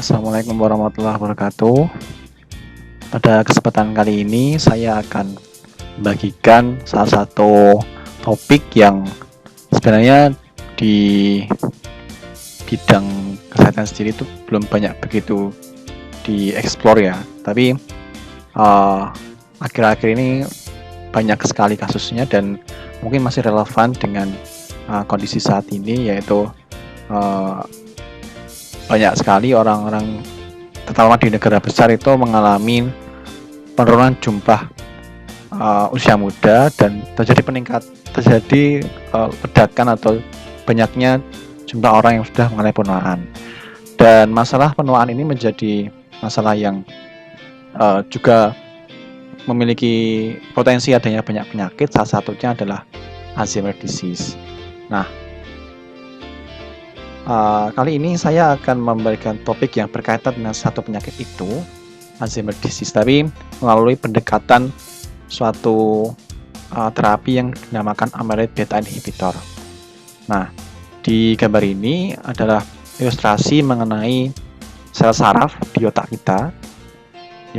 Assalamualaikum warahmatullahi wabarakatuh. Pada kesempatan kali ini saya akan membagikan salah satu topik yang sebenarnya di bidang kesehatan sendiri itu belum banyak begitu dieksplor ya. Tapi akhir-akhir ini banyak sekali kasusnya dan mungkin masih relevan dengan kondisi saat ini, yaitu banyak sekali orang-orang terutama di negara besar itu mengalami penurunan jumlah usia muda dan terjadi ledakan atau banyaknya jumlah orang yang sudah mengalami penuaan. Dan masalah penuaan ini menjadi masalah yang juga memiliki potensi adanya banyak penyakit, salah satunya adalah Alzheimer disease. Nah, kali ini saya akan memberikan topik yang berkaitan dengan satu penyakit itu, Alzheimer disease, tapi melalui pendekatan suatu terapi yang dinamakan amyloid beta inhibitor. Nah, di gambar ini adalah ilustrasi mengenai sel saraf di otak kita,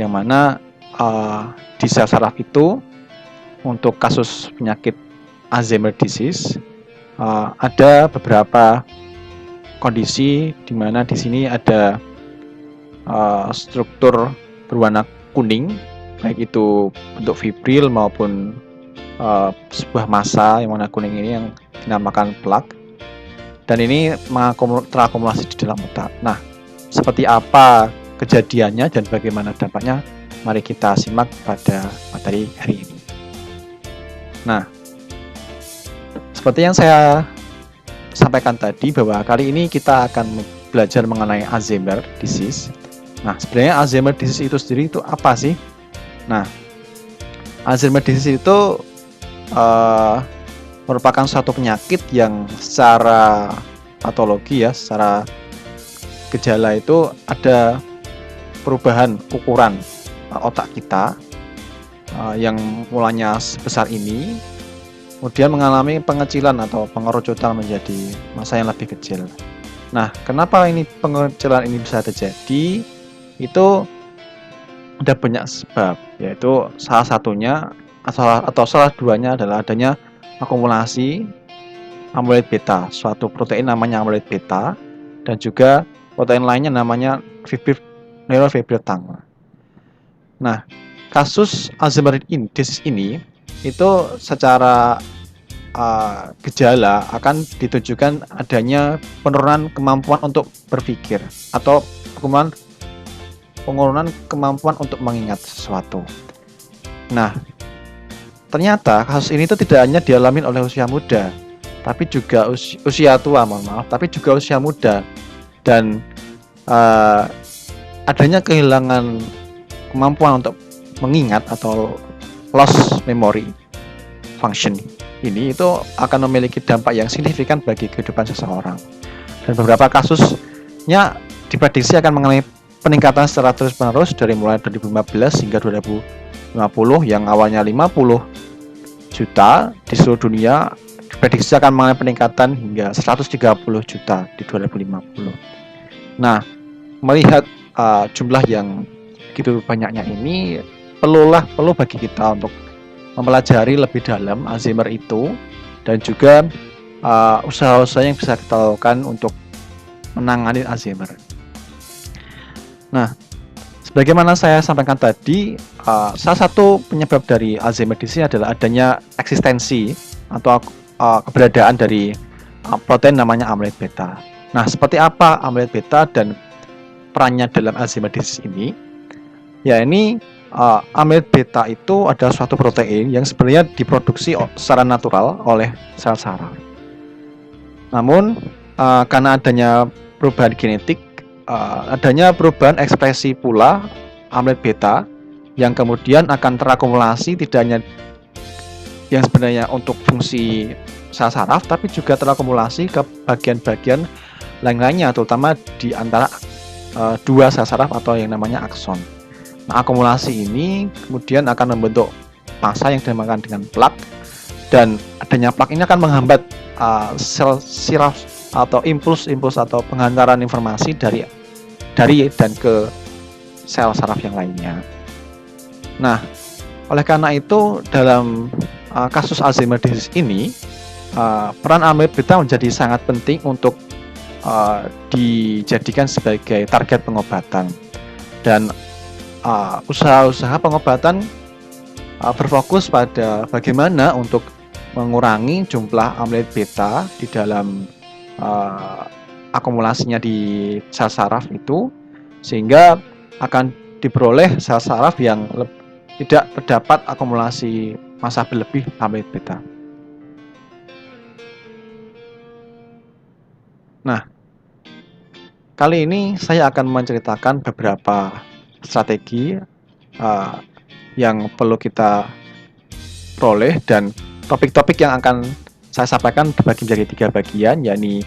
yang mana di sel saraf itu untuk kasus penyakit Alzheimer disease ada beberapa kondisi di mana di sini ada struktur berwarna kuning, baik itu bentuk fibril maupun sebuah massa yang warna kuning ini yang dinamakan plak, dan ini terakumulasi di dalam otak. Nah, seperti apa kejadiannya dan bagaimana dampaknya, mari kita simak pada materi hari ini. Nah, seperti yang saya sampaikan tadi, bahwa kali ini kita akan belajar mengenai Alzheimer disease. Nah, sebenarnya Alzheimer disease itu sendiri itu apa sih? Nah, Alzheimer disease itu merupakan suatu penyakit yang secara patologi ya, secara gejala itu ada perubahan ukuran otak kita yang mulanya sebesar ini, kemudian mengalami pengecilan atau pengerucutan menjadi massa yang lebih kecil. Nah, kenapa ini pengecilan ini bisa terjadi? Itu ada banyak sebab, yaitu salah satunya atau salah duanya adalah adanya akumulasi amyloid beta, suatu protein namanya amyloid beta, dan juga protein lainnya namanya neurofibril tau. Nah, kasus Alzheimer disease ini itu secara gejala akan ditunjukkan adanya penurunan kemampuan untuk berpikir atau penurunan kemampuan untuk mengingat sesuatu. Nah, ternyata kasus ini itu tidak hanya dialami oleh usia muda, tapi juga usia tua, tapi juga usia muda, dan adanya kehilangan kemampuan untuk mengingat atau loss memory function ini itu akan memiliki dampak yang signifikan bagi kehidupan seseorang. Dan beberapa kasusnya diprediksi akan mengalami peningkatan secara terus-menerus dari mulai 2015 hingga 2050, yang awalnya 50 juta di seluruh dunia diprediksi akan mengalami peningkatan hingga 130 juta di 2050. Nah, melihat jumlah yang begitu banyaknya ini, perlu bagi kita untuk mempelajari lebih dalam Alzheimer itu, dan juga usaha-usaha yang bisa kita lakukan untuk menangani Alzheimer. Nah, sebagaimana saya sampaikan tadi, salah satu penyebab dari Alzheimer disease adalah adanya eksistensi atau keberadaan dari protein namanya amyloid beta. Nah, seperti apa amyloid beta dan perannya dalam Alzheimer disease ini? Ya, ini amyloid beta itu adalah suatu protein yang sebenarnya diproduksi secara natural oleh sel saraf. Namun karena adanya perubahan genetik, adanya perubahan ekspresi pula amyloid beta yang kemudian akan terakumulasi tidak hanya yang sebenarnya untuk fungsi sel saraf, tapi juga terakumulasi ke bagian-bagian lain-lainnya, terutama di antara dua sel saraf atau yang namanya akson. Nah, akumulasi ini kemudian akan membentuk massa yang dinamakan dengan plak, dan adanya plak ini akan menghambat sel saraf atau impuls atau penghantaran informasi dari dan ke sel saraf yang lainnya. Nah, oleh karena itu dalam kasus Alzheimer disease ini peran amyloid beta menjadi sangat penting untuk dijadikan sebagai target pengobatan, dan usaha-usaha pengobatan berfokus pada bagaimana untuk mengurangi jumlah amyloid beta di dalam akumulasinya di sel saraf itu, sehingga akan diperoleh sel saraf yang tidak terdapat akumulasi massa berlebih amyloid beta. Nah, kali ini saya akan menceritakan beberapa strategi yang perlu kita peroleh, dan topik-topik yang akan saya sampaikan dibagi menjadi 3 bagian, yakni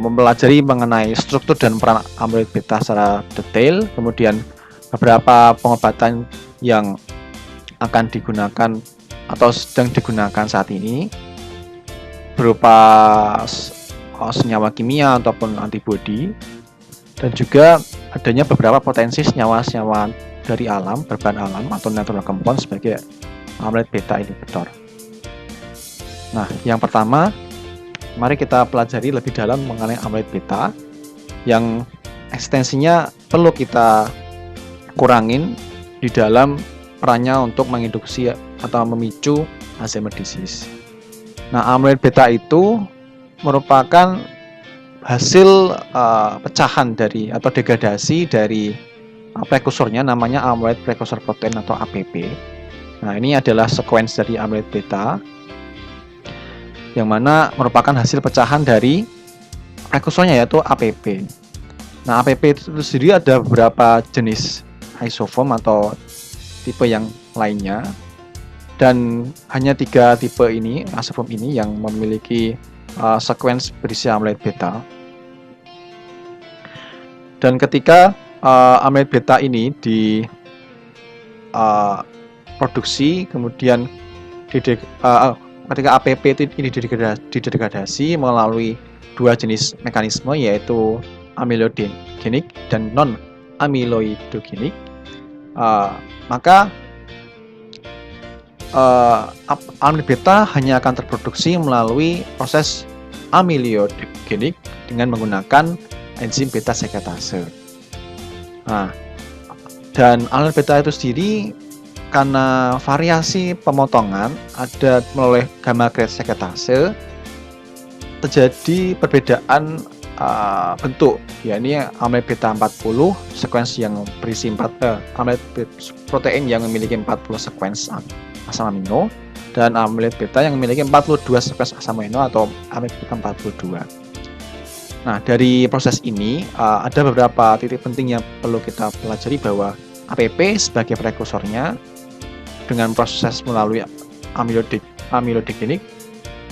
mempelajari mengenai struktur dan peran amyloid beta secara detail, kemudian beberapa pengobatan yang akan digunakan atau sedang digunakan saat ini berupa senyawa kimia ataupun antibodi, dan juga adanya beberapa potensi senyawa-senyawa dari alam, berbahan alam atau natural compound sebagai amyloid beta inhibitor. Nah, yang pertama, mari kita pelajari lebih dalam mengenai amyloid beta yang eksistensinya perlu kita kurangin di dalam perannya untuk menginduksi atau memicu Alzheimer disease. Nah, amyloid beta itu merupakan hasil pecahan dari atau degradasi dari prekursornya, namanya amyloid precursor protein atau APP. Nah, ini adalah sequence dari amyloid beta yang mana merupakan hasil pecahan dari prekursornya, yaitu APP. Nah, APP itu sendiri ada beberapa jenis isoform atau tipe yang lainnya, dan hanya 3 tipe ini, isoform ini, yang memiliki sequence berisi amyloid beta. Dan ketika amyloid beta ini diproduksi, kemudian ketika APP ini didegradasi melalui 2 jenis mekanisme, yaitu amyloidogenik dan non-amyloidogenik, maka amyloid beta hanya akan terproduksi melalui proses amyloidogenik dengan menggunakan enzim beta sekretase. Nah, dan amyloid beta itu sendiri karena variasi pemotongan ada melalui gamma grade sekretase, terjadi perbedaan bentuk, yakni amyloid beta 40 sequence yang berisi amyloid protein yang memiliki 40 sequence asam amino, dan amyloid beta yang memiliki 42 sequence asam amino atau amyloid beta 42. Nah, dari proses ini ada beberapa titik penting yang perlu kita pelajari, bahwa APP sebagai prekursornya dengan proses melalui amyloidogenik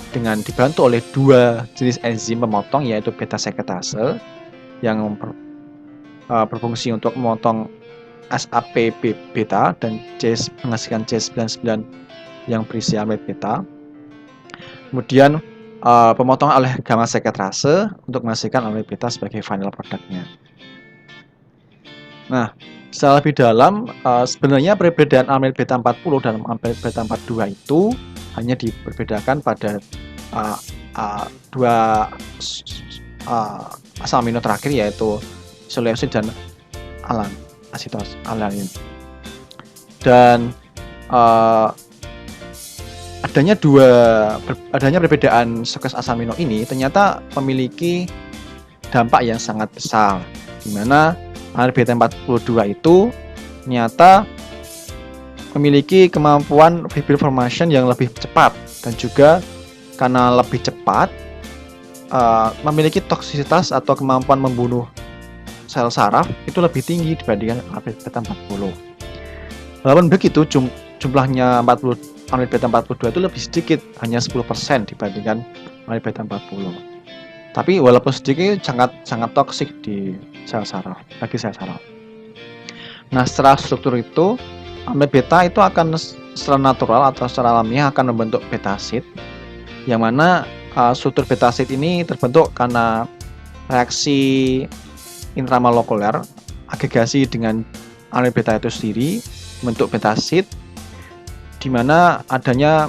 dengan dibantu oleh 2 jenis enzim pemotong, yaitu beta sekretase yang berfungsi untuk memotong SAPP beta dan menghasilkan C99 yang berisi amyloid beta. Kemudian pemotongan oleh gamma sekretase untuk menghasilkan amyloid beta sebagai final produknya. Nah, secara lebih dalam, sebenarnya perbedaan amyloid beta 40 dan amyloid beta 42 itu hanya diperbedakan pada 2 asam amino terakhir, yaitu isoleucin dan asetoalanin. Dan adanya perbedaan sequence asam amino ini ternyata memiliki dampak yang sangat besar, di mana amyloid beta 42 itu ternyata memiliki kemampuan fibril formation yang lebih cepat, dan juga karena lebih cepat memiliki toksisitas atau kemampuan membunuh sel saraf itu lebih tinggi dibandingkan amyloid beta 40. Walaupun begitu, jumlahnya amyloid beta 42 itu lebih sedikit, hanya 10% dibandingkan amyloid beta 40. Tapi walaupun sedikit, sangat toksik di sel saraf, bagi sel saraf. Nah, secara struktur itu, amyloid beta itu akan secara natural atau secara alamiah akan membentuk betasid, yang mana struktur betasid ini terbentuk karena reaksi intramolekuler, agregasi dengan amyloid beta itu sendiri membentuk betasid, di mana adanya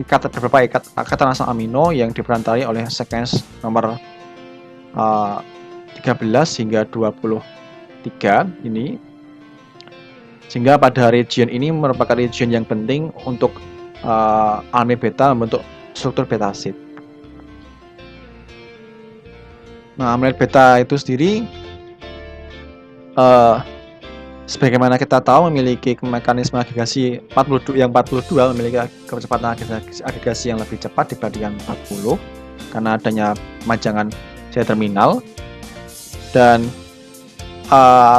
beberapa ikatan asam amino yang diperantarai oleh sequence nomor 13 hingga 23 ini, sehingga pada region ini merupakan region yang penting untuk amyloid beta membentuk struktur betasid. Nah, amyloid beta itu sendiri sebagaimana kita tahu memiliki mekanisme agregasi 42 memiliki kecepatan agregasi yang lebih cepat dibandingkan 40 karena adanya pemajangan C-terminal. Dan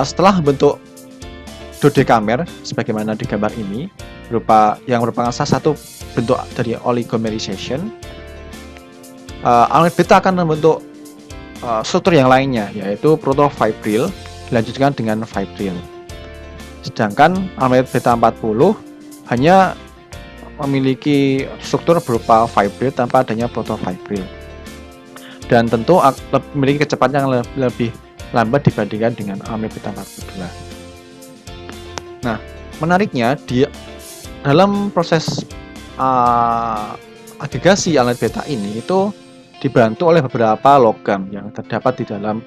setelah bentuk dodekamer sebagaimana di gambar ini yang merupakan salah satu bentuk dari oligomerization, amyloid beta akan membentuk struktur yang lainnya, yaitu protofibril dilanjutkan dengan fibril. Sedangkan amyloid beta 40 hanya memiliki struktur berupa fibril tanpa adanya protofibril, dan tentu memiliki kecepatan yang lebih lambat dibandingkan dengan amyloid beta 42. Nah, menariknya di dalam proses agregasi amyloid beta ini itu dibantu oleh beberapa logam yang terdapat di dalam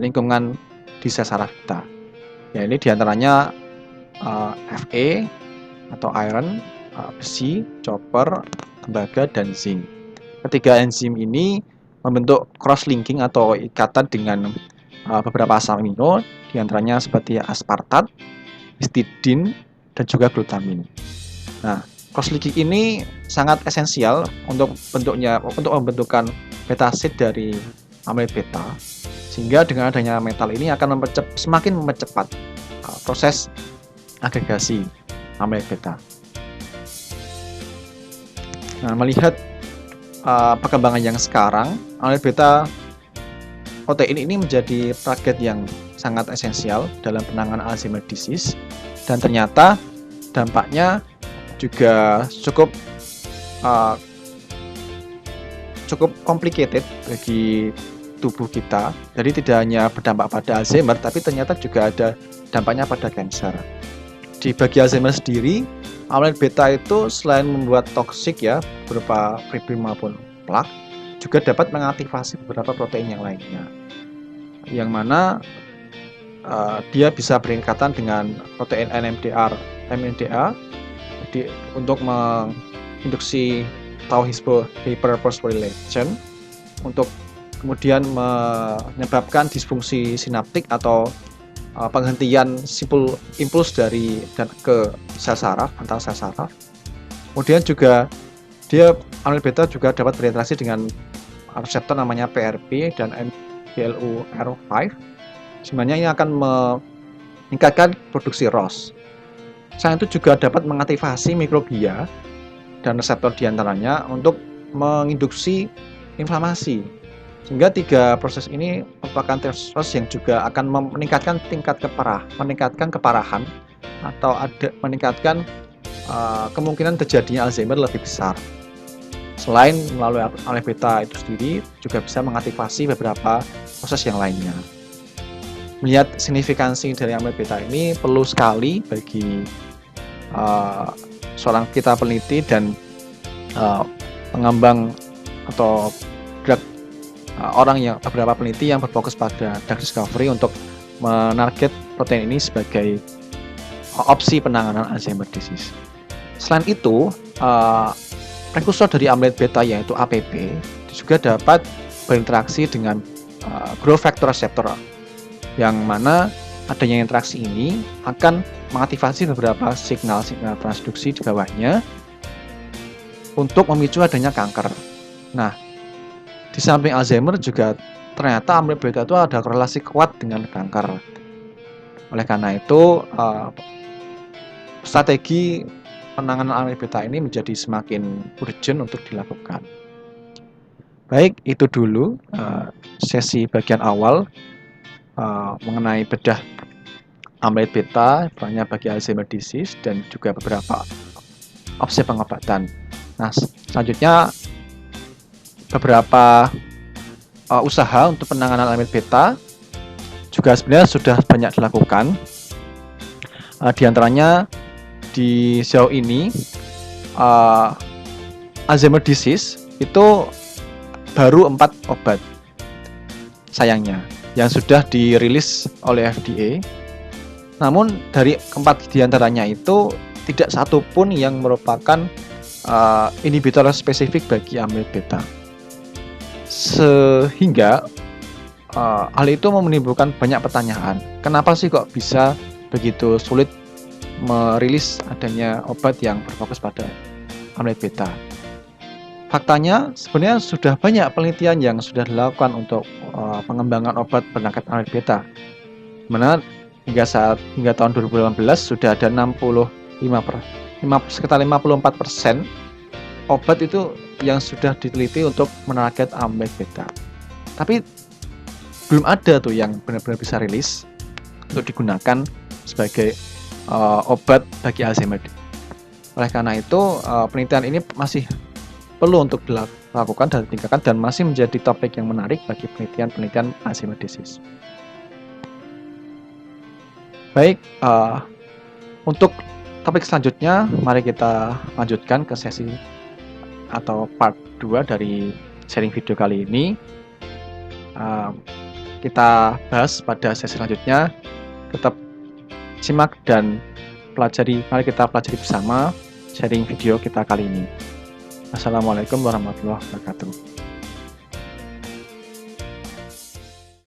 lingkungan di sel saraf kita. Ya, ini diantaranya Fe atau iron, besi, copper, tembaga, dan zinc. Ketiga enzim ini membentuk cross-linking atau ikatan dengan beberapa asam amino, diantaranya seperti aspartat, histidin, dan juga glutamin. Nah, cross-linking ini sangat esensial untuk membentukkan betasid dari amyloid beta, sehingga dengan adanya metal ini akan semakin mempercepat proses agregasi amyloid beta. Nah, melihat perkembangan yang sekarang, amyloid beta protein ini menjadi target yang sangat esensial dalam penanganan Alzheimer disease, dan ternyata dampaknya juga cukup complicated bagi tubuh kita. Jadi tidak hanya berdampak pada Alzheimer, tapi ternyata juga ada dampaknya pada kanker. Di bagi Alzheimer sendiri, amyloid beta itu selain membuat toksik berupa fibril maupun plak, juga dapat mengaktifasi beberapa protein yang lainnya, yang mana dia bisa berikatan dengan protein NMDA untuk menginduksi tau hyperphosphorylation untuk kemudian menyebabkan disfungsi sinaptik atau penghentian simpul impuls dari dan ke sel saraf, antar sel saraf. Kemudian juga amyloid beta juga dapat berinteraksi dengan reseptor namanya PRP dan MGLUR5. Sebenarnya ini akan meningkatkan produksi ROS. Selain itu juga dapat mengaktifasi mikrobia dan reseptor diantaranya untuk menginduksi inflamasi. Sehingga tiga proses ini merupakan proses yang juga akan meningkatkan meningkatkan keparahan atau meningkatkan kemungkinan terjadinya Alzheimer lebih besar. Selain melalui amyloid beta itu sendiri, juga bisa mengaktifasi beberapa proses yang lainnya. Melihat signifikansi dari amyloid beta ini perlu sekali bagi seorang kita peneliti dan pengembang atau beberapa peneliti yang berfokus pada drug discovery untuk menarget protein ini sebagai opsi penanganan Alzheimer disease. Selain itu, prekursor dari amyloid beta yaitu APP juga dapat berinteraksi dengan growth factor receptor, yang mana adanya interaksi ini akan mengaktifasi beberapa signal-signal transduksi di bawahnya untuk memicu adanya kanker. Nah, di samping Alzheimer juga ternyata amyloid beta itu ada korelasi kuat dengan kanker. Oleh karena itu, strategi penanganan amyloid beta ini menjadi semakin urgent untuk dilakukan. Baik, itu dulu sesi bagian awal mengenai bedah amyloid beta, perannya bagi Alzheimer disease, dan juga beberapa opsi pengobatan. Nah, selanjutnya beberapa usaha untuk penanganan amyloid beta juga sebenarnya sudah banyak dilakukan. Di antaranya di sejauh ini Alzheimer disease itu baru 4 obat sayangnya yang sudah dirilis oleh FDA. Namun dari 4 diantaranya itu tidak satu pun yang merupakan inhibitor spesifik bagi amyloid beta. Sehingga hal itu menimbulkan banyak pertanyaan. Kenapa sih kok bisa begitu sulit merilis adanya obat yang berfokus pada amyloid beta? Faktanya sebenarnya sudah banyak penelitian yang sudah dilakukan untuk pengembangan obat penangkal amyloid beta. Mana hingga tahun 2018 sudah ada sekitar 54% obat itu yang sudah diteliti untuk menarget amyloid beta. Tapi belum ada tuh yang benar-benar bisa rilis untuk digunakan sebagai obat bagi Alzheimer. Oleh karena itu penelitian ini masih perlu untuk dilakukan dan ditingkatkan dan masih menjadi topik yang menarik bagi penelitian Alzheimer disease. Baik, untuk topik selanjutnya mari kita lanjutkan ke sesi atau part 2 dari sharing video kali ini. Kita bahas pada sesi selanjutnya. Tetap simak dan pelajari. Mari kita pelajari bersama sharing video kita kali ini. Assalamualaikum warahmatullahi wabarakatuh.